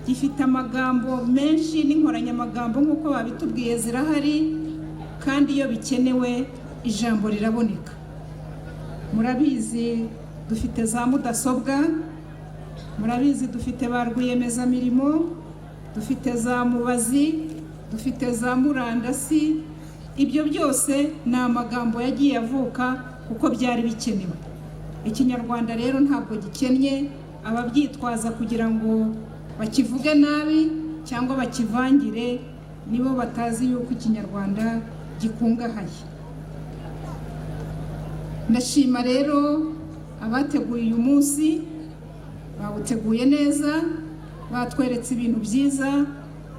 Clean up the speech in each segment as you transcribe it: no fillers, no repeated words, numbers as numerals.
gifite amagambo menshi n'inkoranyamagambo nk'uko babitubwiye zirahari, kandi iyo bikenewe ijambo riraboneka. Murabizi dufite za mudasobwa, murabizi dufite ba rwiyemezamirimo, dufite za mubazi, dufite za murandasi. Ibyo byose ni amagambo yagiye avuka kuko byari bikenewe. Ikinyarwanda rero ntabwo gikennye ababyitwaza kugira ngo bakivuge nabi cyangwa bakivangire, nibo batazi yuko Ikinyarwanda gikungahaye. Ndashima rero abateguye uyu munsi, bawuteguye neza, batweretse ibintu byiza.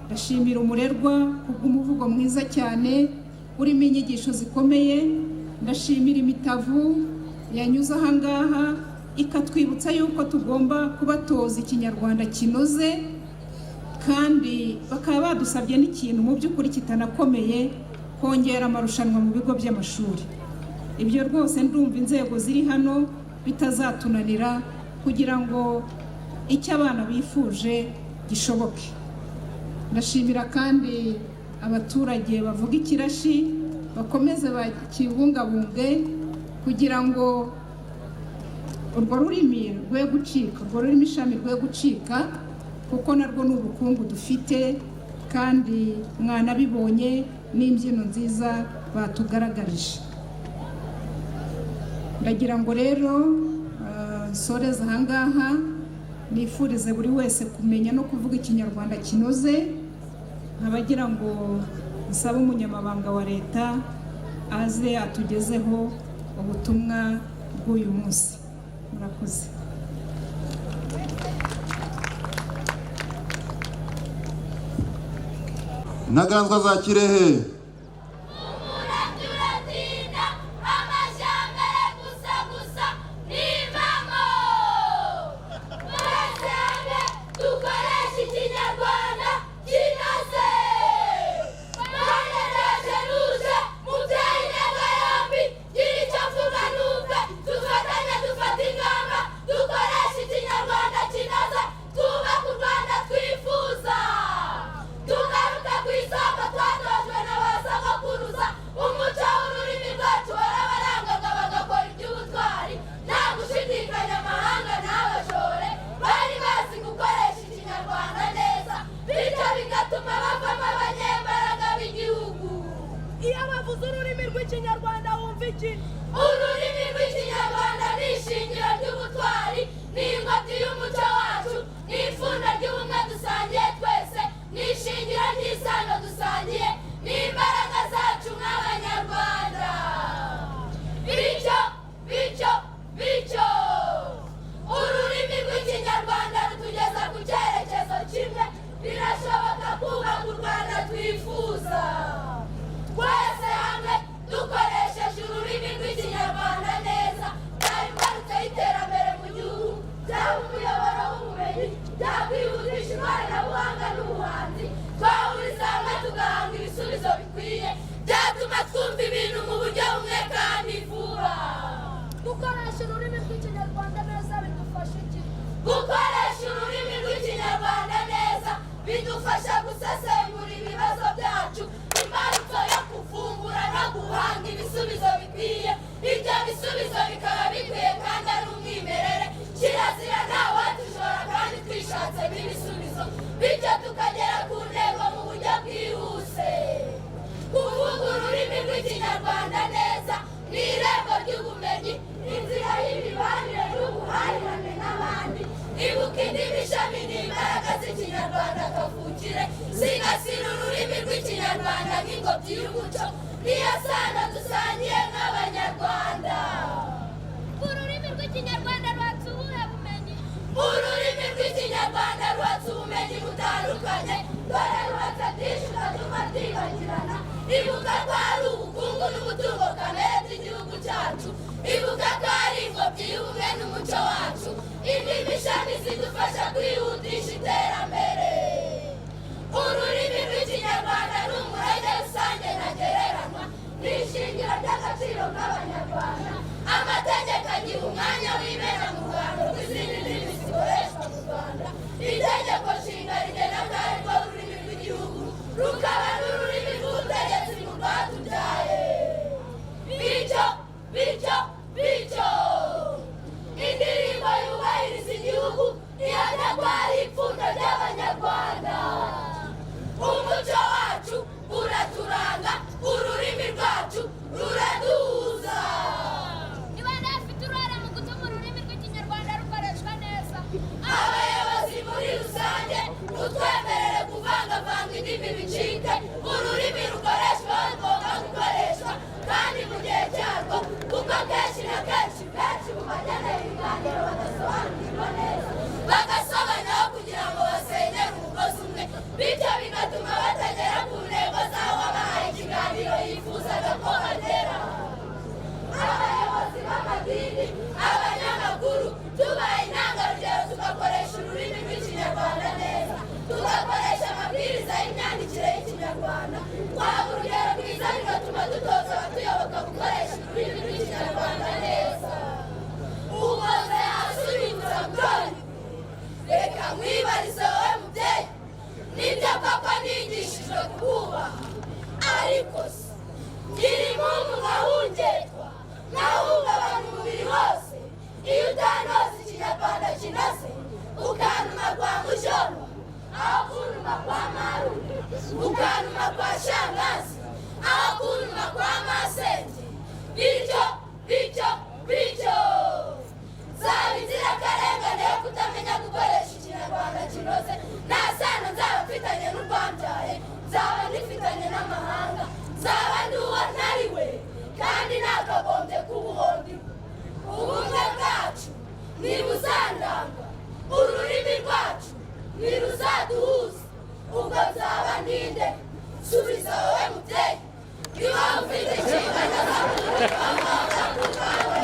Ndashimira umurerwa kubw'umuvugo mwiza cyane urimo inyigisho zikomeye. Ndashimira imitavu yanyuze aha ngaha ikatwibutsa yuko tugomba kubatoza Ikinyarwanda kinoze, kandi bakaba badusabye n'ikintu mu by'ukuri kitanakomeye, kongera amarushanwa mu bigo by'amashuri. Ibyo rwose ndumva inzego ziri hano bitazatunanira kugira ngo icyo abana bifuje gishoboke. Ndashimira kandi abaturage bavuga ikirashi, bakomeze bakibungabunge kugira ngo urwo rurimi rwe gucika, urwo rurimi ishami rwe gucika, kuko narwo ni ubukungu dufite, kandi mwanabibonye n'imbyino nziza batugaragarije. Ndagira ngo rero nsoreze aha ngaha, nifurize buri wese kumenya no kuvuga Ikinyarwanda kinoze. Nkabagira ngo nsabe umunyamabanga wa leta aze atugezeho ubutumwa bw'uyu munsi. Murakoze. Ntaganzwa za Kirehe. Ururimi rw'Ikinyarwanda ni ishingiro ry'ubutwari, ni ingobyi y'umuco wacu, ni ipfundo ry'ubumwe dusangiye twese, ni ishingiro ry'isano dusangiye, ni imbaraga zacu nk'Abanyarwanda. Bityo ururimi rw'Ikinyarwanda rutugeza ku cyerekezo kimwe. Birashoboka kubaka u Rwanda twifuza. Twese hamwe dukoresheje ururimi rw'Ikinyarwanda neza, byaba imbarutso y'iterambere mu gihugu, byaba umuyoboro w'ubumenyi, byakwihutisha ikoranabuhanga n'ubuhanzi. Twahuriza hamwe tugahanga ibisubizo bikwiye, byatuma twumva ibintu mu buryo bumwe kandi vuba. Gukoresha ururimi rw'Ikinyarwanda neza bidufasha iki? Gukoresha ururimi rw'Ikinyarwanda neza bidufasha gusesengura ibibazo byacu, imbarutso yo kuvumbura no guhanga ibisubizo bikwiye. Ibyo bisubizo bikaba bikwiye kandi ari umwimerere, kirazira ntawatujora kandi twishatsemo ibisubizo, bityo tukagera ku ntego mu buryo bwihuse. Kuvuga ururimi rw'Ikinyarwanda neza ni irembo ry'ubumenyi, inzira y'imibanire n'ubuhahirane n'abandi. Ibuka indimi ishami n'imbaraga z'Ikinyarwanda kavukire, sigasira ururimi rw'Ikinyarwanda nk'ingobyi y'umuco, niyo sano dusangiye nk'Abanyarwanda. Ururimi rw'Ikinyarwanda rwatse ubuhe bumenyi? Ururimi rw'Ikinyarwanda rwatse ubumenyi butandukanye, dore rwatse byinshi ugatuma twibagirana. Ibuka ko ari ubukungu n'umutungo kamere by'igihugu cyacu, ibuka ko ari ingobyi y'ubumwe n'umuco wacu. Indimi ishami zidufasha kwihutisha iterambere. Ururimi rw'Ikinyarwanda ni umurage rusange ntagereranywa, ni ishingiro ry'agaciro k'Abanyarwanda. Amategeko agira umwanya w'ibera mu Rwanda rw'izindi ndimi zikoreshwa mu Rwanda. Itegeko nshinga rigena nkwibarize wowe mubyeyi nibyo papa nigishijwe kubaha ariko se gira impamvu nkahungerwa nkahungabana umubiri wose iyo utanoze ikinyarwanda kinoze ukanuma kwa mujono aho kunuma kwa marume ukanuma kwa shangazi aho kunuma kwa masenge bityo zaba inzirakarengane yo kutamenya gukoresha ikinyarwanda kinoze nta sano nzaba mfitanye n'urwambyaye nzaba ndifitanye n'amahanga nzaba ndi uwo ntari we kandi nakagombye kubuhondiwe ubumwe bwacu ntibuzandanga ururimi rwacu ntiruzaduhuza ubwo nzaba ndinde subiza wowe mubyeyi niba ufite inshingano zo kureka amahanga kurwawe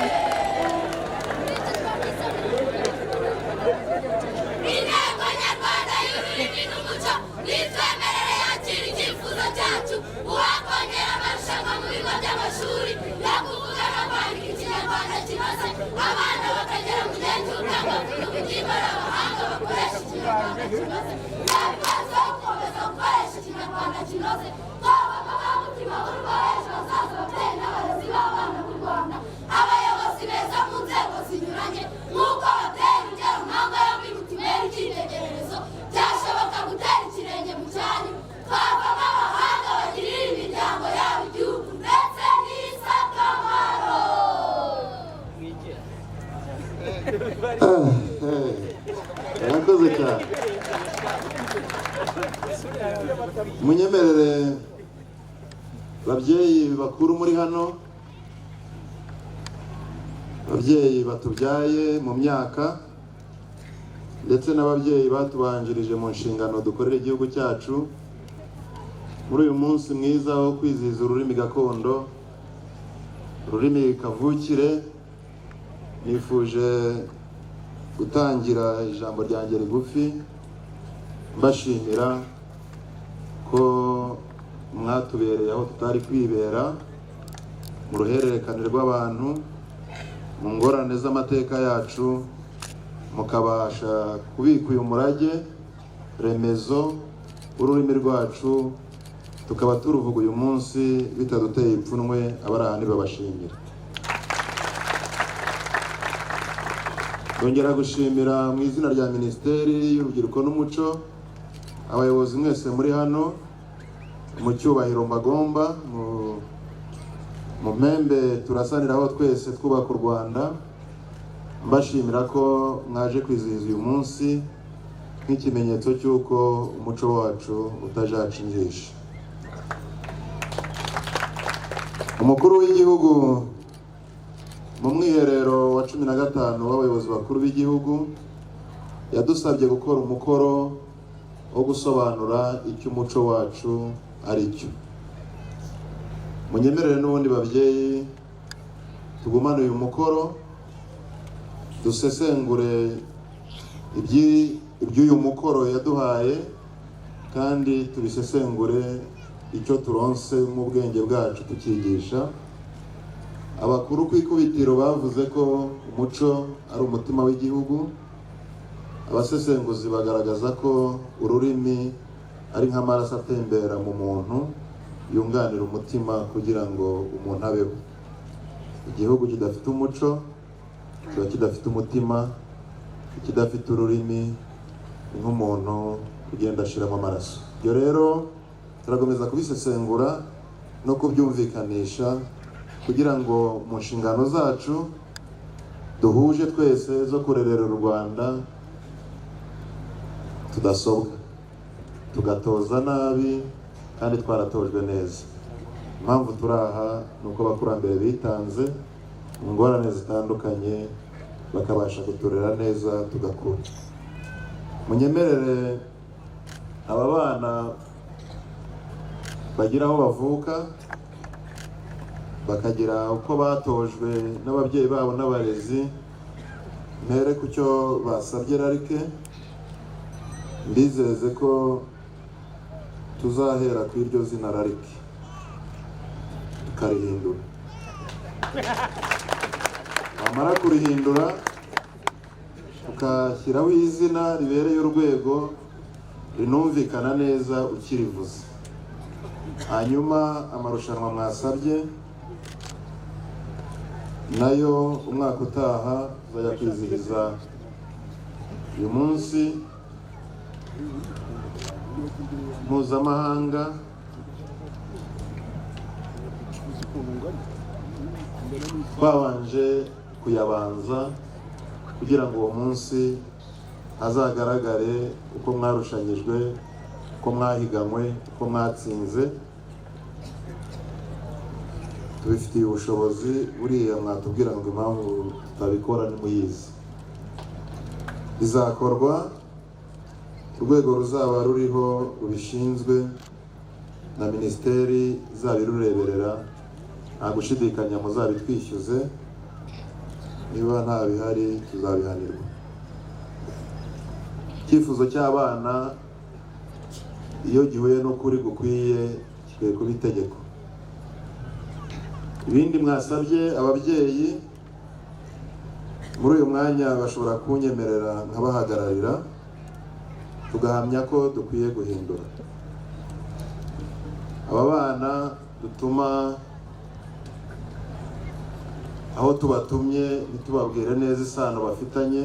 intego nyarwanda y'ururimi n'umuco nitwemerere yakira icyifuzo cyacu uwakongera amarushanwa mu bigo by'amashuri yo kuvuga no kwandika ikinyarwanda kinoze abana bakagera mu gihe cy'ubwangavu bw'imbara abahanga bakoresha ikinyarwanda kinoze nta bibazo yo gukomeza gukoresha ikinyarwanda kinoze twaba amabamutima b'urugo h'ejo hazaza ababyeyi n'abarezi b'abana b'u Rwanda abayobozi beza mu nzego zinyuranye nk'uko bateye urugero ntanga yo mituweli icyitegererezo byashoboka gutera ikirenge mu cyanyu twavamo abahanga bagirira imiryango yabo igihugu ndetse n'isi akamaro. Murakoze cyane. Munyemerere babyeyi bakuru muri hano, ababyeyi batubyaye mu myaka ndetse n'ababyeyi batubanjirije mu nshingano dukorera igihugu cyacu muri uyu munsi mwiza wo kwizihiza ururimi gakondo, ururimi kavukire. Nifuje gutangira ijambo ryanjye rigufi mbashimira ko mwatubereye aho tutari kwibera mu ruhererekane rw'abantu, mu ngorane z'amateka yacu, mukabasha kubika uyu murage remezo w'ururimi rwacu, tukaba turuvuga uyu munsi bitaduteye ipfunwe. Abari aha ntibabashimira. Ndongera gushimira mu izina rya Minisiteri y'Urubyiruko n'Umuco abayobozi mwese muri hano mu cyubahiro mbagomba, mu mpembe turasaniraho twese twubaka u Rwanda, mbashimira ko mwaje kwizihiza uyu munsi nk'ikimenyetso cy'uko umuco wacu utajacinjisha. Umukuru w'igihugu mu mwiherero wa 15 w'abayobozi bakuru b'igihugu yadusabye gukora umukoro wo gusobanura icyo umuco wacu ari cyo. Munyemerere n'ubundi babyeyi tugumane uyu mukoro, dusesengure iby'uyu mukoro yaduhaye kandi tubisesengure icyo turonse mu bwenge bwacu tukigisha. Abakuru ku ikubitiro bavuze ko umuco ari umutima w'igihugu. Abasesenguzi bagaragaza ko ururimi ari nk'amaraso atembera mu muntu yunganira umutima kugira ngo umuntu abeho. Igihugu kidafite umuco kiba kidafite umutima, kidafite ururimi nk'umuntu ugenda ashiramo amaraso. Ibyo rero turakomeza kubisesengura no kubyumvikanisha kugira ngo mu nshingano zacu duhuje twese zo kurerera u Rwanda tudasobwa, tugatoza nabi kandi twaratojwe neza. Impamvu turaha nuko abakurambere bitanze mu ngorane zitandukanye bakabasha guturera neza tugakura. Munyemerere aba bana bagira aho bavuka, bakagira uko batojwe n'ababyeyi babo n'abarezi, mpere ku cyo basabye rarike. Mbizeze ko tuzahera ku iryo zina rarike tukarihindura. Amara kurihindura ukashyiraho izina ribereye urwego rinumvikana neza ukirivuze. Hanyuma amarushanwa mwasabye nayo umwaka utaha uzajya kwizihiza uyu munsi mpuzamahanga twabanje kuyabanza kugira ngo uwo munsi hazagaragare uko mwarushanyijwe, uko mwahiganywe, uko mwatsinze. Tubifitiye ubushobozi, buriya mwatubwira ngo impamvu tutabikora nimuyizi. Bizakorwa urwego ruzaba ruriho rubishinzwe na minisiteri izaba irureberera, nta gushidikanya muzabitwishyuze, niba nta bihari tuzabihanirwa. Icyifuzo cy'abana iyo gihuye n'ukuri gukwiye kikwiye kuba itegeko. Ibindi mwasabye ababyeyi muri uyu mwanya bashobora kunyemerera nkabahagararira tugahamya ko dukwiye guhindura. Aba bana dutuma aho tubatumye ntitubabwire neza isano bafitanye,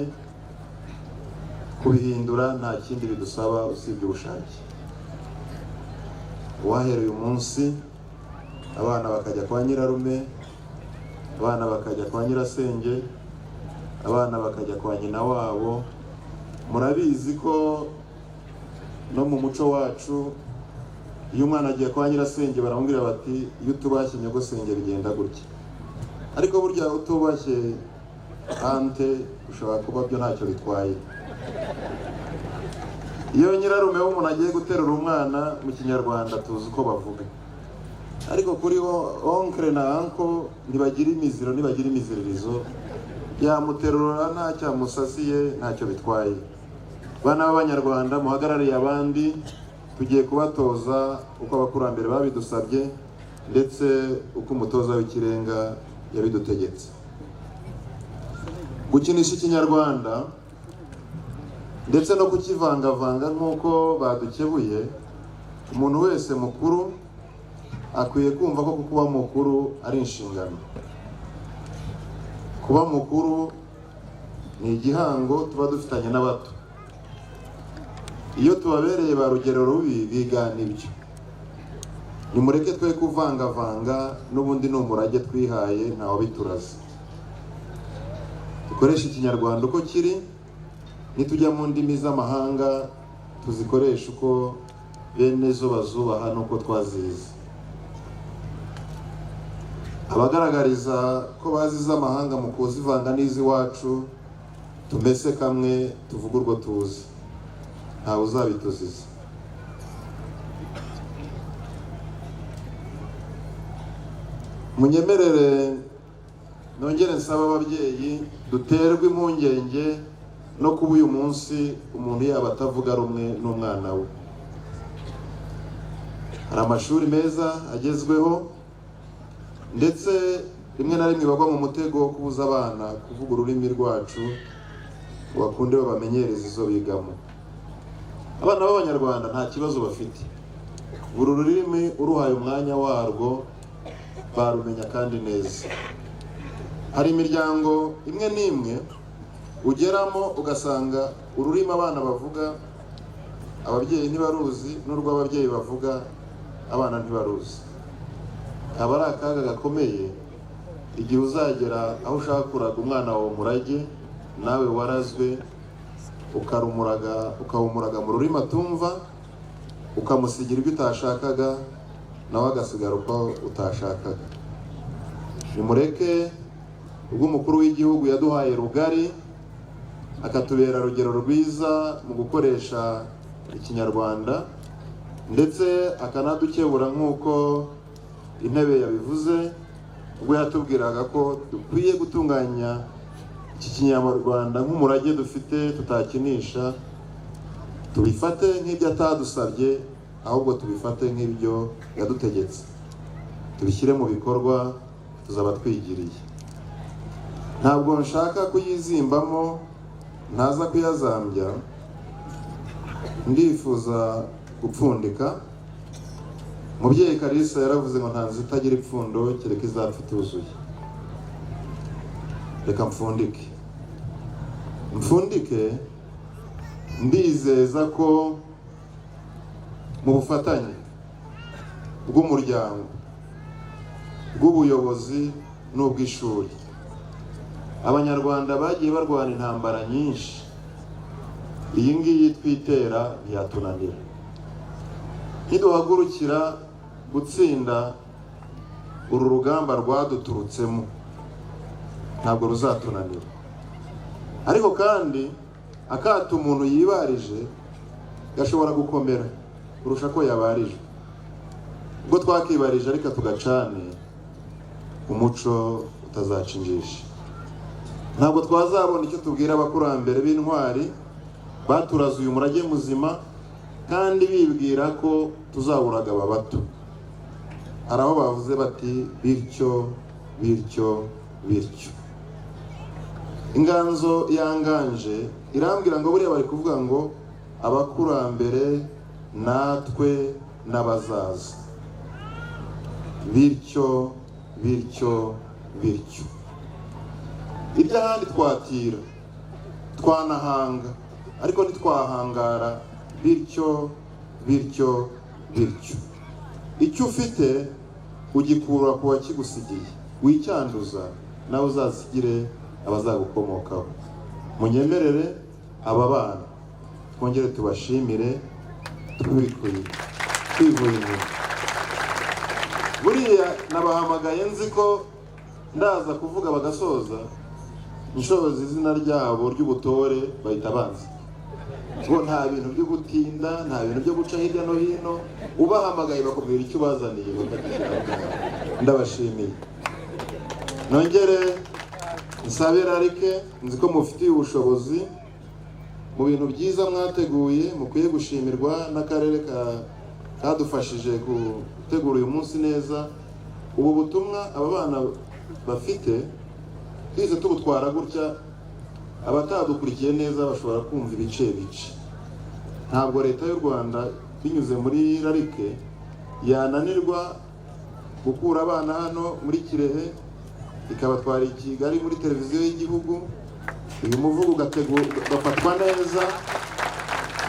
kubihindura nta kindi bidusaba usibye ubushake. Uwahera uyu munsi abana bakajya kwa nyirarume, abana bakajya kwa nyirasenge, abana bakajya kwa nyina wabo. Murabizi ko no mu muco wacu iyo umwana agiye kwa nyirasenge baramubwira bati iyo utubashye nyogosenge bigenda gutya. Ariko burya utubashye ante ushobora kuba byo ntacyo bitwaye. Iyo nyirarume w'umuntu agiye guterura umwana mu Kinyarwanda tuzi uko bavuga, ariko kuri onkre na anko ntibagira imiziro, ntibagira imiziririzo, yamuterura ntacyo amusasiye, ntacyo bitwaye. Bana b'Abanyarwanda muhagarariye abandi, tugiye kubatoza uko abakurambere babidusabye ndetse uko umutoza w'ikirenga yabidutegetse. Gukinisha Ikinyarwanda ndetse no kukivangavanga nk'uko badukebuye, umuntu wese mukuru akwiye kumva ko kuba mukuru ari inshingano. Kuba mukuru ni igihango tuba dufitanye n'abato. Iyo tubabereye ba rugero rubi bigana ibyo. Nimureke twe kuvangavanga, n'ubundi n'umurage twihaye ntawe bituraza. Dukoresha Ikinyarwanda uko kiri, nitujya mu ndimi z'amahanga tuzikoresha uko bene zo bazubaha n'uko twazize. Abagaragariza ko bazi iz'amahanga mu kuzivanga n'iz'iwacu tumese kamwe tuvuga urwo tuzi, ntawe uzabituziza. Munyemerere nongere nsaba ababyeyi duterwe impungenge no kuba uyu munsi umuntu yaba atavuga rumwe n'umwana we. Hari amashuri meza agezweho ndetse rimwe na rimwe bagwa mu mutego wo kubuza abana kuvuga ururimi rwacu ngo bakunde babamenyereze izo bigamo. Abana b'Abanyarwanda nta kibazo bafite, buri rurimi uruhaye umwanya warwo barumenya kandi neza. Hari imiryango imwe n'imwe ugeramo ugasanga ururimi abana bavuga ababyeyi ntibaruzi, n'urw'ababyeyi bavuga abana ntibaruzi. Aba ari akaga gakomeye igihe uzagera aho ushaka kuraga umwana wawe umurage, nawe warazwe ukawumuraga mu rurimi atumva, ukamusigira ibyo utashakaga, nawe agasigara uko utashakaga. Nimureke ubwo umukuru w'igihugu yaduhaye rugari akatubera rugero rwiza mu gukoresha Ikinyarwanda, ndetse akanadukebura nk'uko intebe yabivuze ubwo yatubwiraga ko dukwiye gutunganya iki Kinyarwanda nk'umurage dufite tutakinisha. Tubifate nk'ibyo atadusabye, ahubwo tubifate nk'ibyo yadutegetse, tubishyire mu bikorwa, tuzaba twigiriye. Ntabwo nshaka kuyizimbamo ntaza kuyazambya, ndifuza gupfundika. Mubyeyi Kalisa yaravuze ngo nta nzu itagira ipfundo kereka izapfa ituzuye. Reka mfundike ndizeza ko mu bufatanye bw'umuryango, bw'ubuyobozi n'ubw'ishuri, Abanyarwanda bagiye barwana intambara nyinshi, iyi ngiyi twitera ntiyatunanira. Niduhagurukira gutsinda uru rugamba rwaduturutsemo, ntabwo ruzatunanira. Ariko kandi akato umuntu yibarije gashobora gukomera kurusha ko yabarije. Ubwo twakibarije ariko tugacane, umuco utazacinjisha. Ntabwo twazabona icyo tubwira abakurambere b'intwari baturaze uyu murage muzima kandi bibwira ko tuzaburaga aba bato. Hari aho bavuze bati bityo. Inganzo yanganje irambwira ngo buriya bari kuvuga ngo abakurambere natwe n'abazaza. Bityo. Iby'ahandi twatira, twanahanga, ariko ntitwahangara. Bityo. Icyo ufite ugikura ku wakigusigiye, wicyanduza nawe uzasigire abazagukomokaho. Munyemerere aba bana twongere tubashimire twivuye inyuma. Buriya nabahamagaye nzi ko ndaza kuvuga bagasoza, inshobozi izina ryabo ry'ubutore bahita banza. Ngo nta bintu byo gutinda, nta bintu byo guca hirya no hino, ubahamagaye bakubwira icyo bazaniye ndabashimiye. Nongere nsabira arike, nzi ko mufitiye ubushobozi mu bintu byiza mwateguye, mukwiye gushimirwa n'akarere kadufashije gutegura uyu munsi neza. Ubu butumwa aba bana bafite twese tubutwara gutya, abatadukurikiye neza bashobora kumva ibice. Ntabwo leta y'u Rwanda binyuze muri Rarike yananirwa gukura abana hano muri Kirehe ikabatwara i Kigali muri televiziyo y'igihugu, uyu muvugo ugafatwa neza,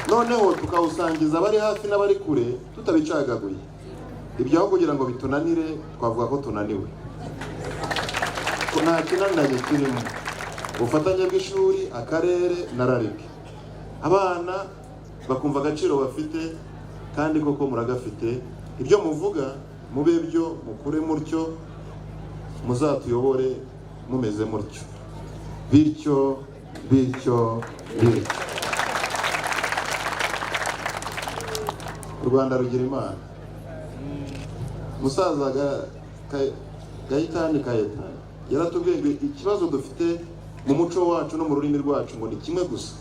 noneho tukawusangiza abari hafi n'abari kure tutabicagaguye. Ibyo aho kugira ngo bitunanire twavuga ko tunaniwe. Nta kinaniranye kirimo. Ubufatanye bw'ishuri, akarere na Rarike, abana bakumva agaciro bafite kandi koko muragafite. Ibyo muvuga mube byo, mukure mutyo, muzatuyobore mumeze mutyo. Bityo. U Rwanda rugira Imana. Musaza Gahitani yaratubwiye ngo ikibazo dufite mu muco wacu no mu rurimi rwacu ngo ni kimwe gusa,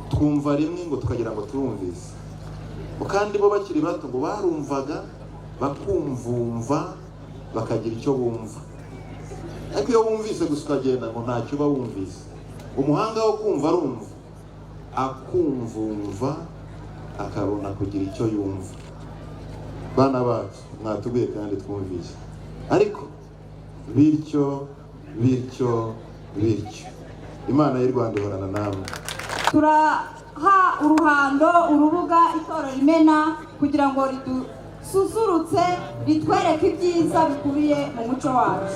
twumva rimwe ngo tukagira ngo turumvise. Kandi bo bakiri bato ngo barumvaga bakumvumva bakagira icyo bumva, ariko iyo wumvise gusa ukagenda ngo ntacyo uba wumvise. Umuhanga wo kumva arumva, akumvumva akabona kugira icyo yumva. Bana bacu mwatubwiye kandi twumvise, ariko bityo. Imana y'u Rwanda ihorana namwe. Turaha urubuga itorero Imena kugira ngo ridususurutse, ritwereke ibyiza bikubiye mu muco wacu.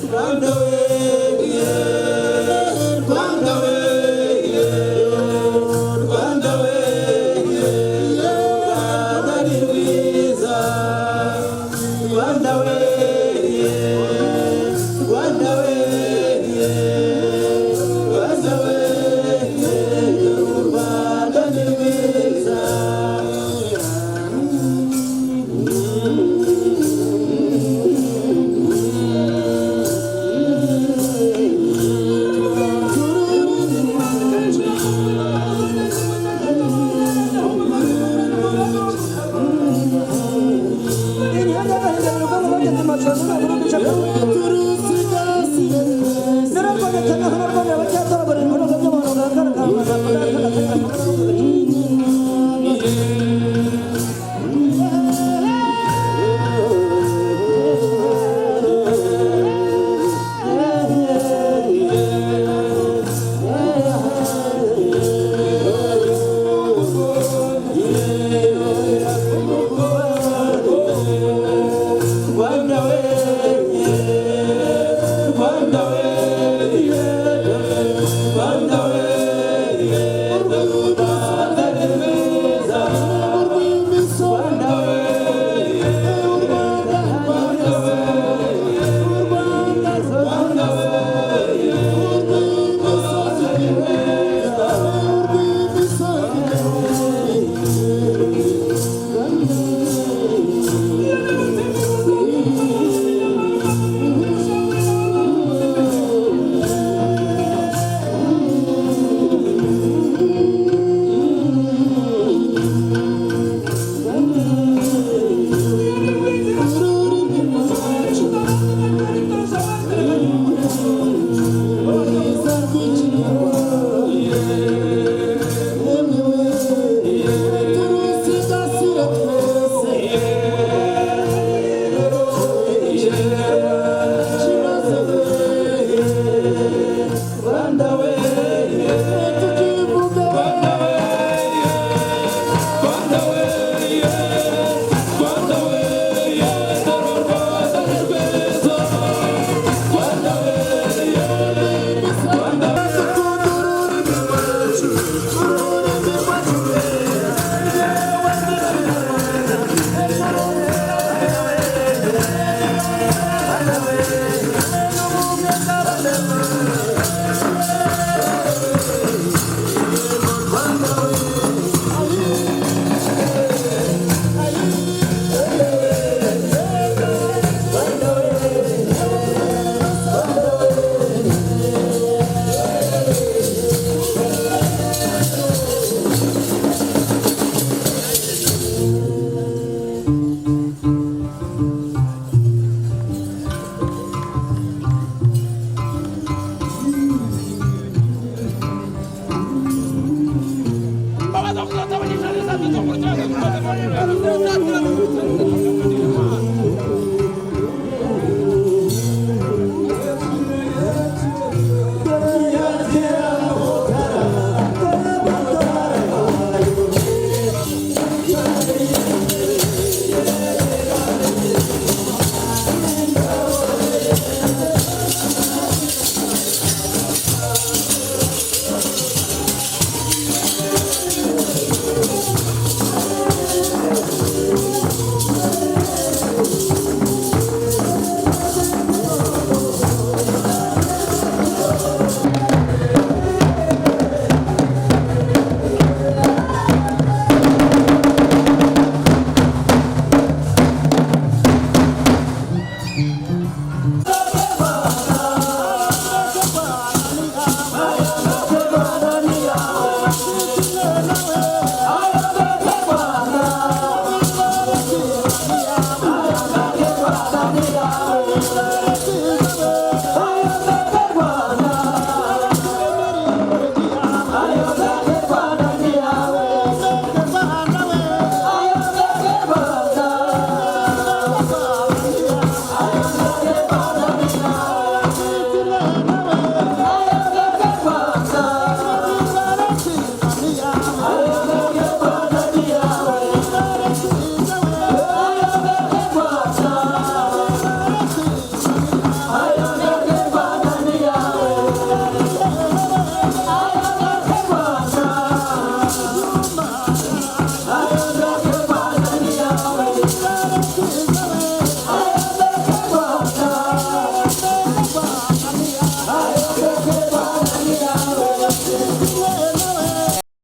Rwanda